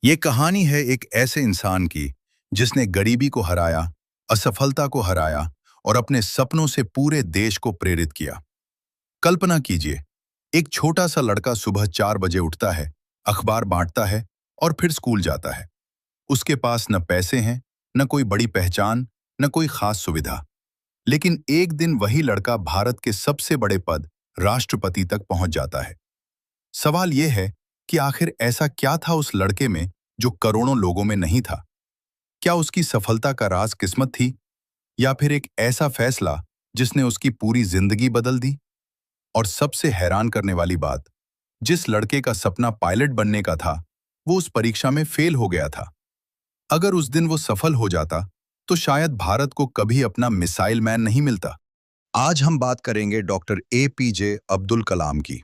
ये कहानी है एक ऐसे इंसान की जिसने गरीबी को हराया, असफलता को हराया और अपने सपनों से पूरे देश को प्रेरित किया। कल्पना कीजिए, एक छोटा सा लड़का सुबह 4 बजे उठता है, अखबार बांटता है और फिर स्कूल जाता है। उसके पास न पैसे हैं, न कोई बड़ी पहचान, न कोई खास सुविधा। लेकिन एक दिन वही लड़का भारत के सबसे बड़े पद, राष्ट्रपति तक पहुंच जाता है। सवाल यह है कि आखिर ऐसा क्या था उस लड़के में जो करोड़ों लोगों में नहीं था? क्या उसकी सफलता का राज किस्मत थी, या फिर एक ऐसा फैसला जिसने उसकी पूरी जिंदगी बदल दी? और सबसे हैरान करने वाली बात, जिस लड़के का सपना पायलट बनने का था, वो उस परीक्षा में फेल हो गया था। अगर उस दिन वो सफल हो जाता, तो शायद भारत को कभी अपना मिसाइल मैन नहीं मिलता। आज हम बात करेंगे डॉक्टर APJ अब्दुल कलाम की।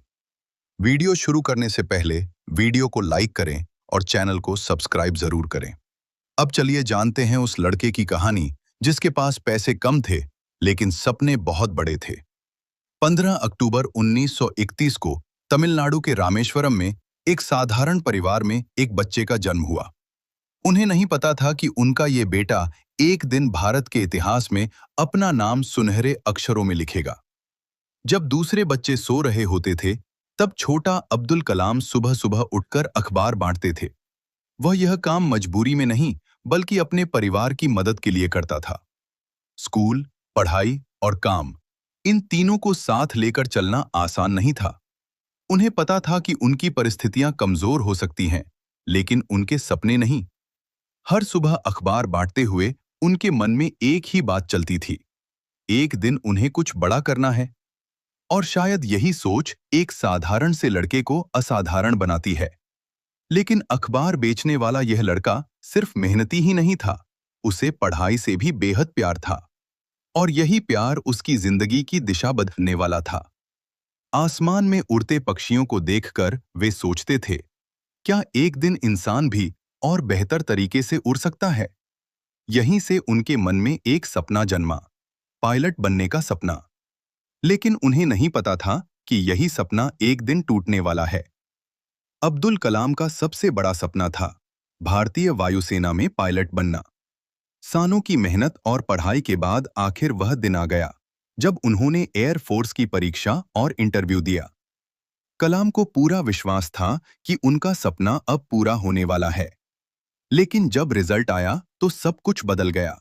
वीडियो शुरू करने से पहले वीडियो को लाइक करें और चैनल को सब्सक्राइब जरूर करें। अब चलिए जानते हैं उस लड़के की कहानी जिसके पास पैसे कम थे लेकिन सपने बहुत बड़े थे। 15 अक्टूबर 1931 को तमिलनाडु के रामेश्वरम में एक साधारण परिवार में एक बच्चे का जन्म हुआ। उन्हें नहीं पता था कि उनका ये बेटा एक दिन भारत के इतिहास में अपना नाम सुनहरे अक्षरों में लिखेगा। जब दूसरे बच्चे सो रहे होते थे, तब छोटा अब्दुल कलाम सुबह सुबह उठकर अखबार बांटते थे। वह यह काम मजबूरी में नहीं, बल्कि अपने परिवार की मदद के लिए करता था। स्कूल, पढ़ाई और काम, इन तीनों को साथ लेकर चलना आसान नहीं था। उन्हें पता था कि उनकी परिस्थितियां कमजोर हो सकती हैं, लेकिन उनके सपने नहीं। हर सुबह अखबार बांटते हुए उनके मन में एक ही बात चलती थी, एक दिन उन्हें कुछ बड़ा करना है। और शायद यही सोच एक साधारण से लड़के को असाधारण बनाती है। लेकिन अखबार बेचने वाला यह लड़का सिर्फ मेहनती ही नहीं था, उसे पढ़ाई से भी बेहद प्यार था। और यही प्यार उसकी जिंदगी की दिशा बदलने वाला था। आसमान में उड़ते पक्षियों को देखकर वे सोचते थे, क्या एक दिन इंसान भी और बेहतर तरीके से उड़ सकता है? यहीं से उनके मन में एक सपना जन्मा, पायलट बनने का सपना। लेकिन उन्हें नहीं पता था कि यही सपना एक दिन टूटने वाला है। अब्दुल कलाम का सबसे बड़ा सपना था भारतीय वायुसेना में पायलट बनना। सालों की मेहनत और पढ़ाई के बाद आखिर वह दिन आ गया जब उन्होंने एयर फोर्स की परीक्षा और इंटरव्यू दिया। कलाम को पूरा विश्वास था कि उनका सपना अब पूरा होने वाला है। लेकिन जब रिजल्ट आया तो सब कुछ बदल गया।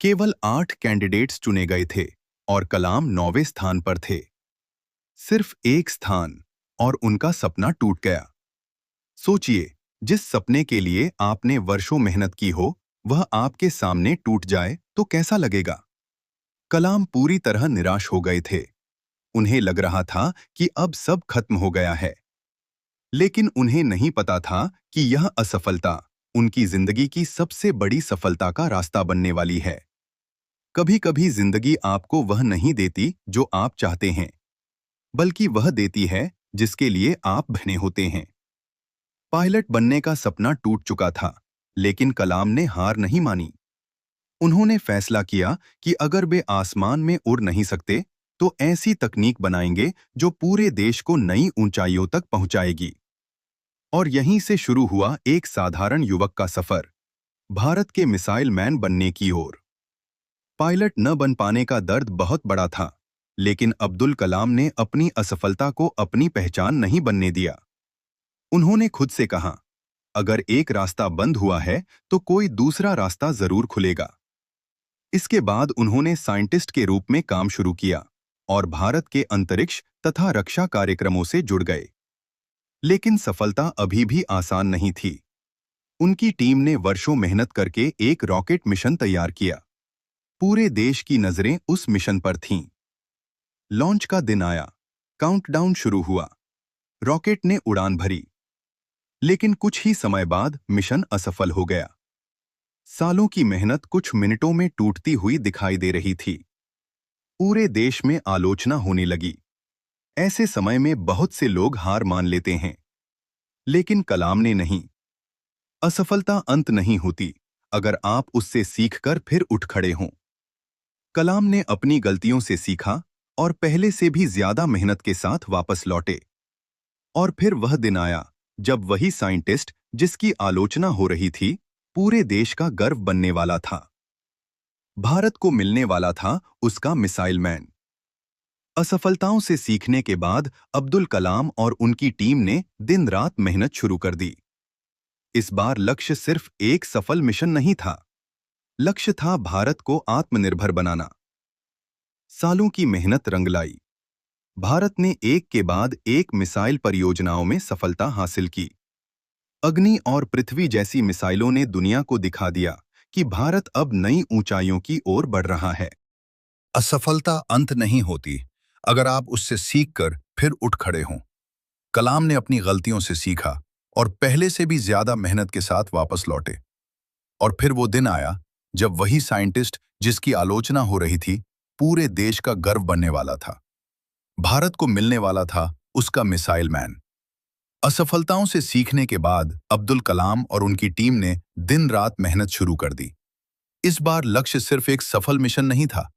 केवल 8 कैंडिडेट्स चुने गए थे और कलाम 9वें स्थान पर थे। सिर्फ एक स्थान, और उनका सपना टूट गया। सोचिए, जिस सपने के लिए आपने वर्षों मेहनत की हो, वह आपके सामने टूट जाए तो कैसा लगेगा? कलाम पूरी तरह निराश हो गए थे। उन्हें लग रहा था कि अब सब खत्म हो गया है। लेकिन उन्हें नहीं पता था कि यह असफलता उनकी जिंदगी की सबसे बड़ी सफलता का रास्ता बनने वाली है। कभी-कभी जिंदगी आपको वह नहीं देती जो आप चाहते हैं, बल्कि वह देती है जिसके लिए आप बने होते हैं। पायलट बनने का सपना टूट चुका था, लेकिन कलाम ने हार नहीं मानी। उन्होंने फैसला किया कि अगर वे आसमान में उड़ नहीं सकते, तो ऐसी तकनीक बनाएंगे जो पूरे देश को नई ऊंचाइयों तक पहुंचाएगी। और यहीं से शुरू हुआ एक साधारण युवक का सफर, भारत के मिसाइल मैन बनने की ओर। पायलट न बन पाने का दर्द बहुत बड़ा था, लेकिन अब्दुल कलाम ने अपनी असफलता को अपनी पहचान नहीं बनने दिया। उन्होंने खुद से कहा, अगर एक रास्ता बंद हुआ है तो कोई दूसरा रास्ता जरूर खुलेगा। इसके बाद उन्होंने साइंटिस्ट के रूप में काम शुरू किया और भारत के अंतरिक्ष तथा रक्षा कार्यक्रमों से जुड़ गए। लेकिन सफलता अभी भी आसान नहीं थी। उनकी टीम ने वर्षों मेहनत करके एक रॉकेट मिशन तैयार किया। पूरे देश की नजरें उस मिशन पर थीं। लॉन्च का दिन आया, काउंटडाउन शुरू हुआ, रॉकेट ने उड़ान भरी। लेकिन कुछ ही समय बाद मिशन असफल हो गया। सालों की मेहनत कुछ मिनटों में टूटती हुई दिखाई दे रही थी। पूरे देश में आलोचना होने लगी। ऐसे समय में बहुत से लोग हार मान लेते हैं, लेकिन कलाम ने नहीं। असफलता अंत नहीं होती, अगर आप उससे सीखकर फिर उठ खड़े हों। कलाम ने अपनी गलतियों से सीखा और पहले से भी ज्यादा मेहनत के साथ वापस लौटे। और फिर वह दिन आया जब वही साइंटिस्ट जिसकी आलोचना हो रही थी, पूरे देश का गर्व बनने वाला था। भारत को मिलने वाला था उसका मिसाइल मैन। असफलताओं से सीखने के बाद अब्दुल कलाम और उनकी टीम ने दिन रात मेहनत शुरू कर दी। इस बार लक्ष्य सिर्फ एक सफल मिशन नहीं था, लक्ष्य था भारत को आत्मनिर्भर बनाना। सालों की मेहनत रंग लाई। भारत ने एक के बाद एक मिसाइल परियोजनाओं में सफलता हासिल की। अग्नि और पृथ्वी जैसी मिसाइलों ने दुनिया को दिखा दिया कि भारत अब नई ऊंचाइयों की ओर बढ़ रहा है। असफलता अंत नहीं होती, अगर आप उससे सीखकर फिर उठ खड़े हों। कलाम ने अपनी गलतियों से सीखा और पहले से भी ज्यादा मेहनत के साथ वापस लौटे। और फिर वो दिन आया जब वही साइंटिस्ट जिसकी आलोचना हो रही थी, पूरे देश का गर्व बनने वाला था। भारत को मिलने वाला था उसका मिसाइल मैन। असफलताओं से सीखने के बाद अब्दुल कलाम और उनकी टीम ने दिन रात मेहनत शुरू कर दी। इस बार लक्ष्य सिर्फ एक सफल मिशन नहीं था,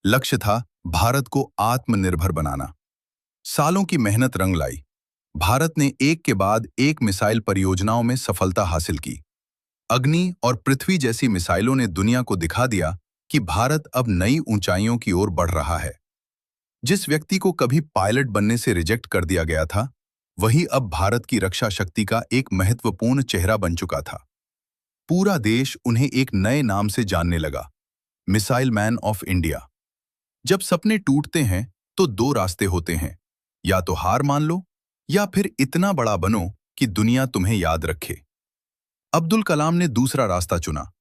लक्ष्य था भारत को आत्मनिर्भर बनाना। सालों की मेहनत रंग लाई। भारत ने एक के बाद एक मिसाइल परियोजनाओं में सफलता हासिल की। अग्नि और पृथ्वी जैसी मिसाइलों ने दुनिया को दिखा दिया कि भारत अब नई ऊंचाइयों की ओर बढ़ रहा है। जिस व्यक्ति को कभी पायलट बनने से रिजेक्ट कर दिया गया था, वही अब भारत की रक्षा शक्ति का एक महत्वपूर्ण चेहरा बन चुका था। पूरा देश उन्हें एक नए नाम से जानने लगा, मिसाइल मैन ऑफ इंडिया। जब सपने टूटते हैं तो दो रास्ते होते हैं, या तो हार मान लो या फिर इतना बड़ा बनो कि दुनिया तुम्हें याद रखे। अब्दुल कलाम ने दूसरा रास्ता चुना,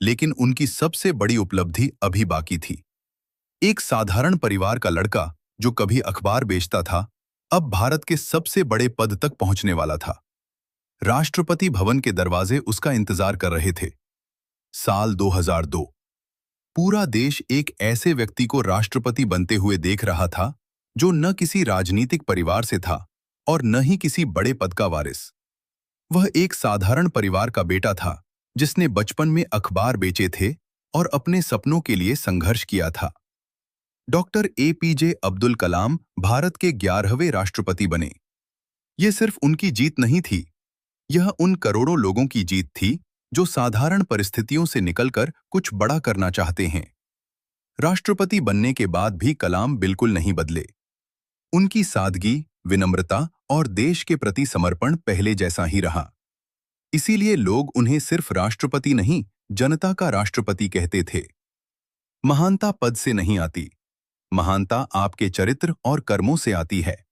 लेकिन उनकी सबसे बड़ी उपलब्धि अभी बाकी थी। एक साधारण परिवार का लड़का जो कभी अखबार बेचता था, अब भारत के सबसे बड़े पद तक पहुंचने वाला था। राष्ट्रपति भवन के दरवाजे उसका इंतजार कर रहे थे। साल 2002। पूरा देश एक ऐसे व्यक्ति को राष्ट्रपति बनते हुए देख रहा था जो न किसी राजनीतिक परिवार से था और न ही किसी बड़े पद का वारिस। वह एक साधारण परिवार का बेटा था जिसने बचपन में अखबार बेचे थे और अपने सपनों के लिए संघर्ष किया था। डॉक्टर एपीजे अब्दुल कलाम भारत के 11वें राष्ट्रपति बने। यह सिर्फ उनकी जीत नहीं थी, यह उन करोड़ों लोगों की जीत थी जो साधारण परिस्थितियों से निकलकर कुछ बड़ा करना चाहते हैं। राष्ट्रपति बनने के बाद भी कलाम बिल्कुल नहीं बदले। उनकी सादगी, विनम्रता और देश के प्रति समर्पण पहले जैसा ही रहा। इसीलिए लोग उन्हें सिर्फ राष्ट्रपति नहीं, जनता का राष्ट्रपति कहते थे। महानता पद से नहीं आती, महानता आपके चरित्र और कर्मों से आती है।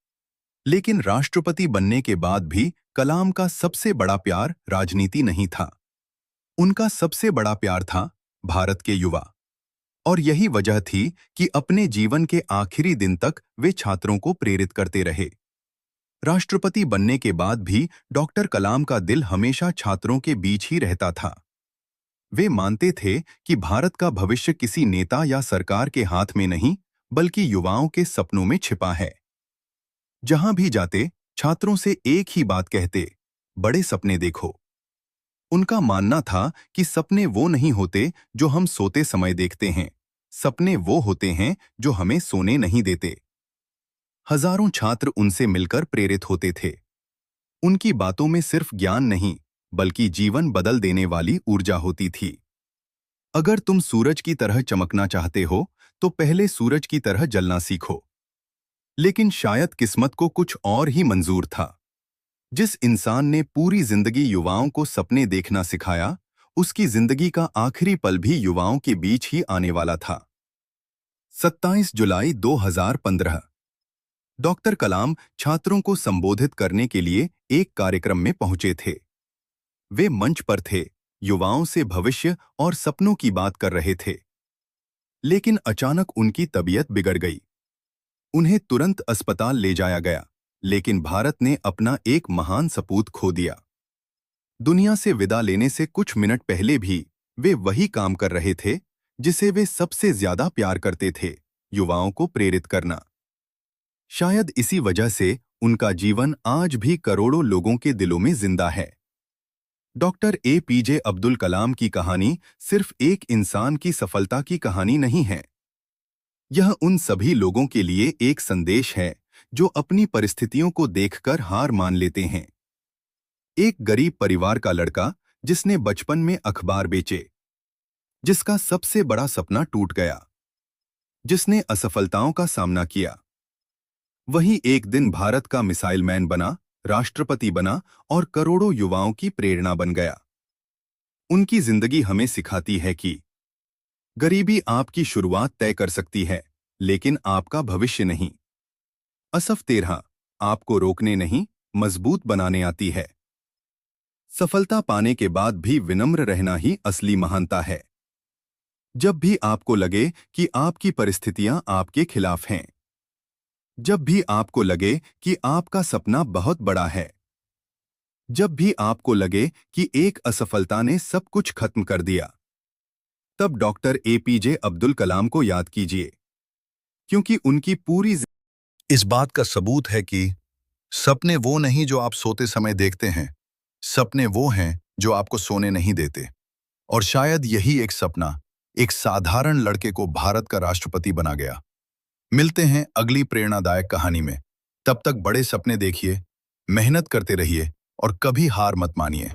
लेकिन राष्ट्रपति बनने के बाद भी कलाम का सबसे बड़ा प्यार राजनीति नहीं था। उनका सबसे बड़ा प्यार था भारत के युवा। और यही वजह थी कि अपने जीवन के आखिरी दिन तक वे छात्रों को प्रेरित करते रहे। राष्ट्रपति बनने के बाद भी डॉक्टर कलाम का दिल हमेशा छात्रों के बीच ही रहता था। वे मानते थे कि भारत का भविष्य किसी नेता या सरकार के हाथ में नहीं, बल्कि युवाओं के सपनों में छिपा है। जहां भी जाते, छात्रों से एक ही बात कहते, बड़े सपने देखो। उनका मानना था कि सपने वो नहीं होते जो हम सोते समय देखते हैं, सपने वो होते हैं जो हमें सोने नहीं देते। हजारों छात्र उनसे मिलकर प्रेरित होते थे। उनकी बातों में सिर्फ ज्ञान नहीं, बल्कि जीवन बदल देने वाली ऊर्जा होती थी। अगर तुम सूरज की तरह चमकना चाहते हो, तो पहले सूरज की तरह जलना सीखो। लेकिन शायद किस्मत को कुछ और ही मंजूर था। जिस इंसान ने पूरी जिंदगी युवाओं को सपने देखना सिखाया, उसकी जिंदगी का आखिरी पल भी युवाओं के बीच ही आने वाला था। 27 जुलाई 2015। डॉक्टर कलाम छात्रों को संबोधित करने के लिए एक कार्यक्रम में पहुंचे थे। वे मंच पर थे, युवाओं से भविष्य और सपनों की बात कर रहे थे। लेकिन अचानक उनकी तबीयत बिगड़ गई। उन्हें तुरंत अस्पताल ले जाया गया, लेकिन भारत ने अपना एक महान सपूत खो दिया। दुनिया से विदा लेने से कुछ मिनट पहले भी वे वही काम कर रहे थे जिसे वे सबसे ज्यादा प्यार करते थे, युवाओं को प्रेरित करना। शायद इसी वजह से उनका जीवन आज भी करोड़ों लोगों के दिलों में जिंदा है। डॉक्टर एपीजे अब्दुल कलाम की कहानी सिर्फ एक इंसान की सफलता की कहानी नहीं है। यह उन सभी लोगों के लिए एक संदेश है जो अपनी परिस्थितियों को देखकर हार मान लेते हैं। एक गरीब परिवार का लड़का जिसने बचपन में अखबार बेचे, जिसका सबसे बड़ा सपना टूट गया, जिसने असफलताओं का सामना किया, वही एक दिन भारत का मिसाइल मैन बना, राष्ट्रपति बना और करोड़ों युवाओं की प्रेरणा बन गया। उनकी जिंदगी हमें सिखाती है कि गरीबी आपकी शुरुआत तय कर सकती है, लेकिन आपका भविष्य नहीं। असफ 13 आपको रोकने नहीं, मजबूत बनाने आती है। सफलता पाने के बाद भी विनम्र रहना ही असली महानता है। जब भी आपको लगे कि आपकी परिस्थितियां आपके खिलाफ हैं, जब भी आपको लगे कि आपका सपना बहुत बड़ा है, जब भी आपको लगे कि एक असफलता ने सब कुछ खत्म कर दिया, तब डॉक्टर एपीजे अब्दुल कलाम को याद कीजिए, क्योंकि उनकी पूरी इस बात का सबूत है कि सपने वो नहीं जो आप सोते समय देखते हैं, सपने वो हैं जो आपको सोने नहीं देते। और शायद यही एक सपना एक साधारण लड़के को भारत का राष्ट्रपति बना गया। मिलते हैं अगली प्रेरणादायक कहानी में। तब तक बड़े सपने देखिए, मेहनत करते रहिए और कभी हार मत मानिए।